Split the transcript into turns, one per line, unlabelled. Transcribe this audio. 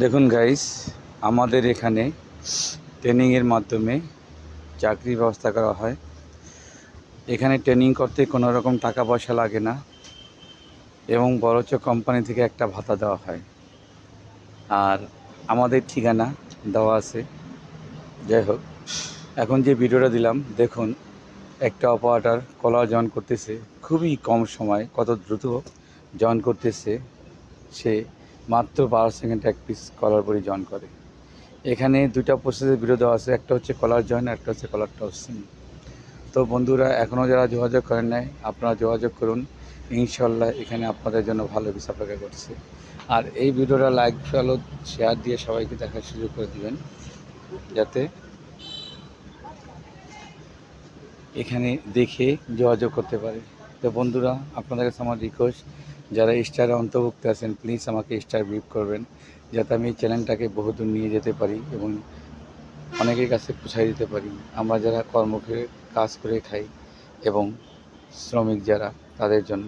দেখুন গাইস, আমাদের এখানে ট্রেনিংয়ের মাধ্যমে চাকরির ব্যবস্থা করা হয়। এখানে ট্রেনিং করতে কোনো রকম টাকা পয়সা লাগে না এবং বরঞ্চ কোম্পানি থেকে একটা ভাতা দেওয়া হয়। আর আমাদের ঠিকানা দেওয়া আছে। যাই হোক, এখন যে ভিডিওটা দিলাম দেখুন, একটা অপারেটর কলার জয়েন করতেছে খুবই কম সময়, কত দ্রুত জয়েন করতেছে সে। মাত্র 12 সেকেন্ডে এক পিস কলার পরই জয়েন করে। এখানে দুইটা প্রসেসের ভিডিও দেওয়া আছে, একটা হচ্ছে কলার জয়েন, একটা হচ্ছে কলার টসিং। তো বন্ধুরা, এখনও যারা যোগাযোগ করেন নাই আপনারা যোগাযোগ করুন। ইনশাল্লাহ এখানে আপনাদের জন্য ভালো কিছু অপেক্ষা করছে। আর এই ভিডিওটা লাইক ফলো শেয়ার দিয়ে সবাইকে দেখার সুযোগ করে দিবেন, যাতে এখানে দেখে যোগাযোগ করতে পারে। তো বন্ধুরা, আপনাদের কাছে আমার রিকোয়েস্ট, যারা স্টারে অন্তর্ভুক্ত আছেন প্লিজ আমাকে স্টার বিপ করবেন, যাতে আমি এই চ্যানেলটাকে বহুদূর নিয়ে যেতে পারি এবং অনেকের কাছে পৌঁছায় দিতে পারি। আমরা যারা কর্মকে কাজ করে খাই এবং শ্রমিক যারা, তাদের জন্য।